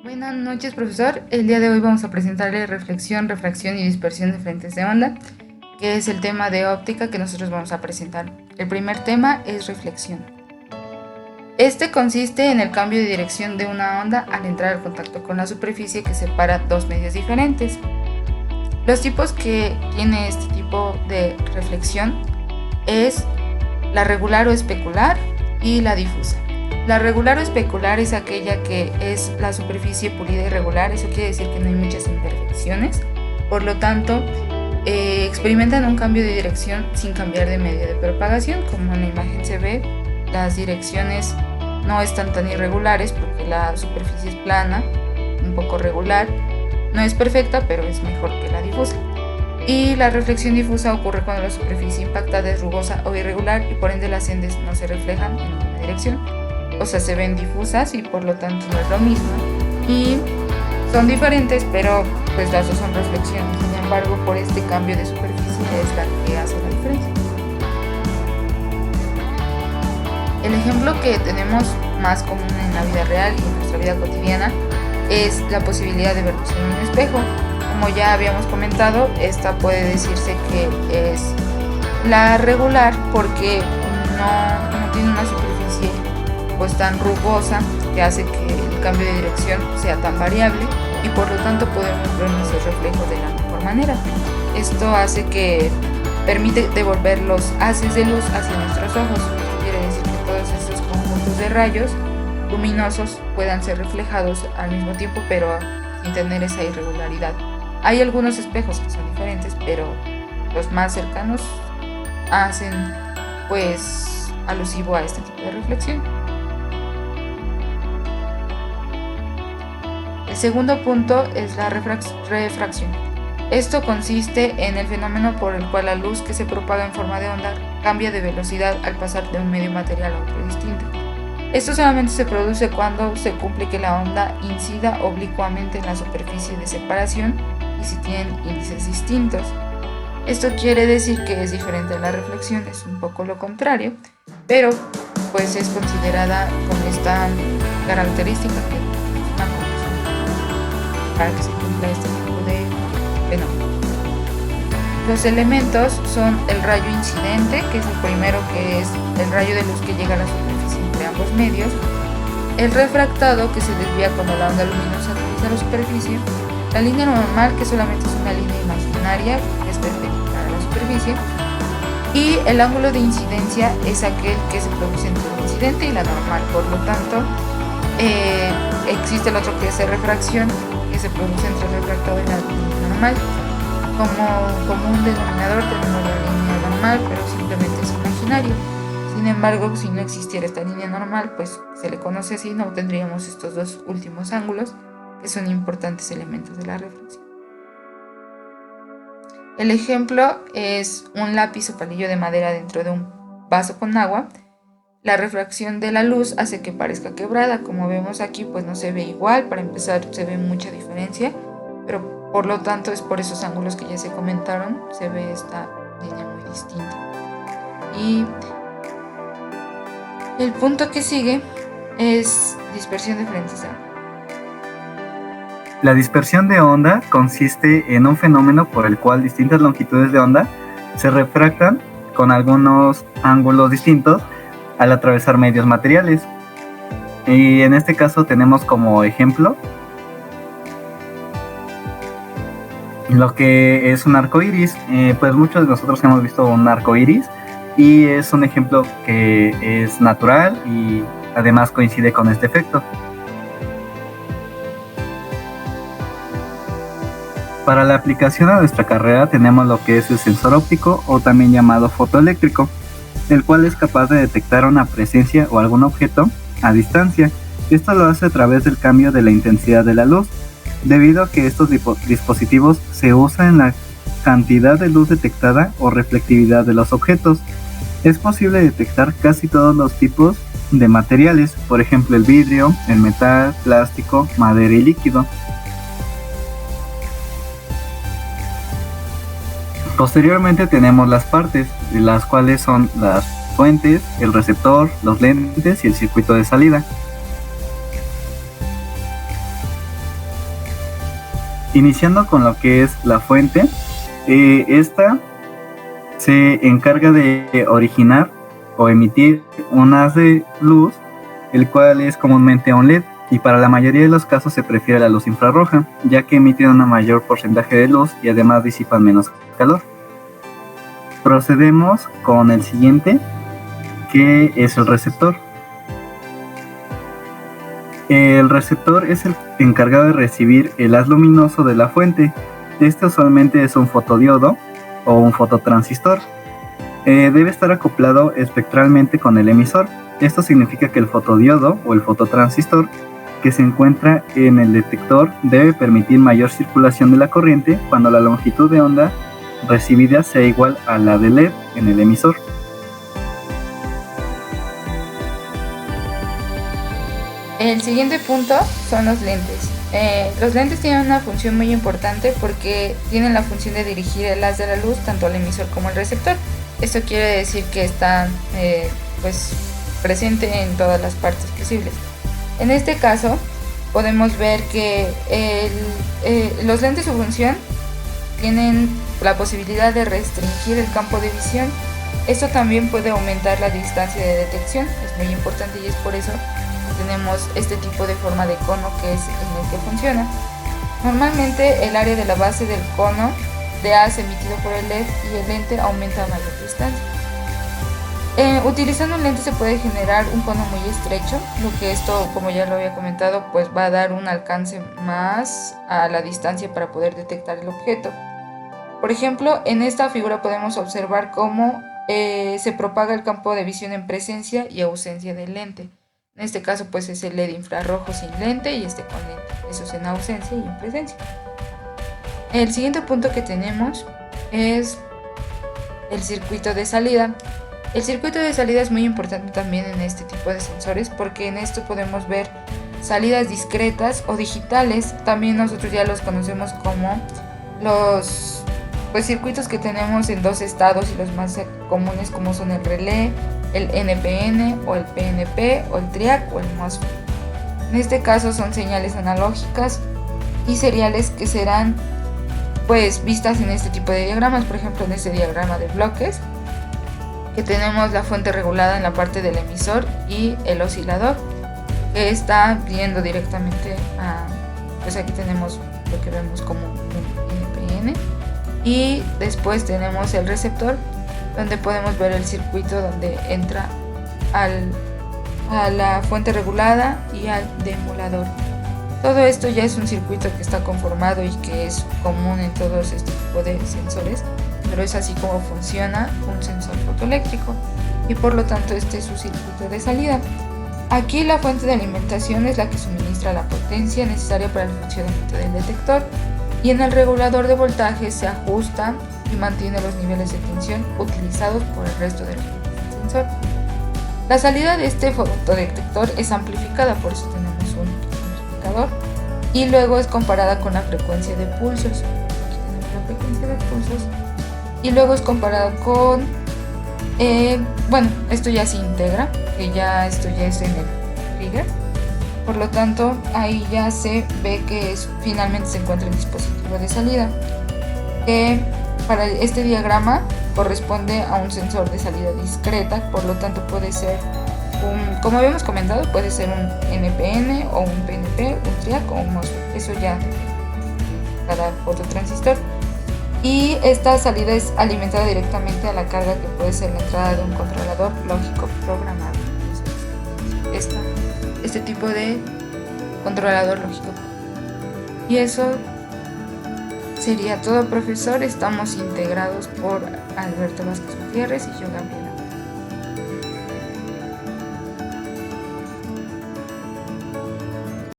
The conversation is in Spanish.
Buenas noches, profesor. El día de hoy vamos a presentarle reflexión, refracción y dispersión de frentes de onda, que es el tema de óptica que nosotros vamos a presentar. El primer tema es reflexión. Este consiste en el cambio de dirección de una onda al entrar al contacto con la superficie que separa dos medios diferentes. Los tipos que tiene este tipo de reflexión es la regular o especular y la difusa. La regular o especular es aquella que es la superficie pulida y regular. Eso quiere decir que no hay muchas imperfecciones, por lo tanto experimentan un cambio de dirección sin cambiar de medio de propagación. Como en la imagen se ve, las direcciones no están tan irregulares porque la superficie es plana, un poco regular. No es perfecta, pero es mejor que la difusa. Y la reflexión difusa ocurre cuando la superficie impactada es rugosa o irregular y por ende las sendas no se reflejan en ninguna dirección. O sea, se ven difusas y por lo tanto no es lo mismo. Y son diferentes, pero pues las dos son reflexiones. Sin embargo, por este cambio de superficie es la que hace la diferencia. El ejemplo que tenemos más común en la vida real y en nuestra vida cotidiana es la posibilidad de vernos en un espejo. Como ya habíamos comentado, esta puede decirse que es la regular porque no tiene una superficie pues tan rugosa que hace que el cambio de dirección sea tan variable y por lo tanto podemos ver nuestros reflejos de la mejor manera. Esto hace que permite devolver los haces de luz hacia nuestros ojos. Quiere decir que todos estos conjuntos de rayos luminosos puedan ser reflejados al mismo tiempo, pero sin tener esa irregularidad. Hay algunos espejos que son diferentes, pero los más cercanos hacen pues alusivo a este tipo de reflexión. El segundo punto es la refracción. Esto consiste en el fenómeno por el cual la luz que se propaga en forma de onda cambia de velocidad al pasar de un medio material a otro distinto. Esto solamente se produce cuando se cumple que la onda incida oblicuamente en la superficie de separación y si tienen índices distintos. Esto quiere decir que es diferente a la reflexión, es un poco lo contrario, pero pues es considerada con esta característica que es una condición para que se cumpla este tipo de fenómeno. Los elementos son el rayo incidente, que es el primero, que es el rayo de luz que llega a la superficie entre ambos medios, el refractado, que se desvía cuando la onda luminosa atraviesa la superficie, la línea normal, que solamente es una línea imaginaria que es perpendicular a la superficie, y el ángulo de incidencia es aquel que se produce entre el incidente y la normal. Por lo tanto, existe el otro que es refracción, que se produce entre el refractado y la línea normal. Como un denominador tenemos la línea normal, pero simplemente es imaginario. Sin embargo, si no existiera esta línea normal, pues se le conoce así, no tendríamos estos dos últimos ángulos, que son importantes elementos de la reflexión. El ejemplo es un lápiz o palillo de madera dentro de un vaso con agua. La refracción de la luz hace que parezca quebrada. Como vemos aquí, pues no se ve igual. Para empezar, se ve mucha diferencia, pero por lo tanto es por esos ángulos que ya se comentaron, se ve esta línea muy distinta. Y el punto que sigue es dispersión de frentes de onda. La dispersión de onda consiste en un fenómeno por el cual distintas longitudes de onda se refractan con algunos ángulos distintos al atravesar medios materiales. Y en este caso tenemos como ejemplo lo que es un arco iris. Pues muchos de nosotros hemos visto un arco iris y es un ejemplo que es natural y además coincide con este efecto. Para la aplicación a nuestra carrera tenemos lo que es el sensor óptico o también llamado fotoeléctrico, el cual es capaz de detectar una presencia o algún objeto a distancia. Esto lo hace a través del cambio de la intensidad de la luz, debido a que estos dispositivos se usan en la cantidad de luz detectada o reflectividad de los objetos. Es posible detectar casi todos los tipos de materiales, por ejemplo el vidrio, el metal, plástico, madera y líquido. Posteriormente tenemos las partes, las cuales son las fuentes, el receptor, los lentes y el circuito de salida. Iniciando con lo que es la fuente, esta se encarga de originar o emitir un haz de luz, el cual es comúnmente un LED, y para la mayoría de los casos se prefiere la luz infrarroja, ya que emiten un mayor porcentaje de luz y además disipan menos calor. Procedemos con el siguiente, que es el receptor. El receptor es el encargado de recibir el haz luminoso de la fuente. Este usualmente es un fotodiodo o un fototransistor. Debe estar acoplado espectralmente con el emisor. Esto significa que el fotodiodo o el fototransistor que se encuentra en el detector debe permitir mayor circulación de la corriente cuando la longitud de onda recibida sea igual a la de LED en el emisor. El siguiente punto son los lentes. Los lentes tienen una función muy importante porque tienen la función de dirigir el haz de la luz tanto al emisor como al receptor. Esto quiere decir que está presente en todas las partes posibles. En este caso podemos ver que los lentes, su función, tienen la posibilidad de restringir el campo de visión. Esto también puede aumentar la distancia de detección, es muy importante, y es por eso que tenemos este tipo de forma de cono que es en el que funciona. Normalmente el área de la base del cono de haz emitido por el LED y el lente aumenta a mayor distancia. Utilizando un lente se puede generar un cono muy estrecho, lo que esto, como ya lo había comentado, pues va a dar un alcance más a la distancia para poder detectar el objeto. Por ejemplo, en esta figura podemos observar cómo se propaga el campo de visión en presencia y ausencia del lente. En este caso pues es el LED infrarrojo sin lente y este con lente, eso es en ausencia y en presencia. El siguiente punto que tenemos es el circuito de salida. El circuito de salida es muy importante también en este tipo de sensores porque en esto podemos ver salidas discretas o digitales. También nosotros ya los conocemos como los circuitos que tenemos en dos estados, y los más comunes como son el relé, el NPN o el PNP o el TRIAC o el MOSFET. En este caso son señales analógicas y seriales que serán vistas en este tipo de diagramas. Por ejemplo, en este diagrama de bloques, que tenemos la fuente regulada en la parte del emisor y el oscilador que está viendo directamente a, aquí tenemos lo que vemos como un NPN, y después tenemos el receptor donde podemos ver el circuito donde entra a la fuente regulada y al demulador. Todo esto ya es un circuito que está conformado y que es común en todos este tipo de sensores, pero es así como funciona un sensor fotoeléctrico, y por lo tanto este es su circuito de salida. Aquí la fuente de alimentación es la que suministra la potencia necesaria para el funcionamiento del detector, y en el regulador de voltaje se ajusta y mantiene los niveles de tensión utilizados por el resto del sensor. La salida de este fotodetector es amplificada, por eso tenemos un amplificador, y luego es comparada con la frecuencia de pulsos. Aquí tenemos la frecuencia de pulsos, y luego es comparada con esto ya se integra, que ya esto ya es en el trigger, por lo tanto ahí ya se ve que finalmente se encuentra el dispositivo de salida. Para este diagrama corresponde a un sensor de salida discreta, por lo tanto puede ser como habíamos comentado, puede ser un NPN o un PNP, un TRIAC o un MOSFET, eso ya cada fototransistor. Y esta salida es alimentada directamente a la carga que puede ser la entrada de un controlador lógico programado. Este tipo de controlador lógico. Y eso sería todo, profesor. Estamos integrados por Alberto Vázquez Gutiérrez y yo, Gabriela.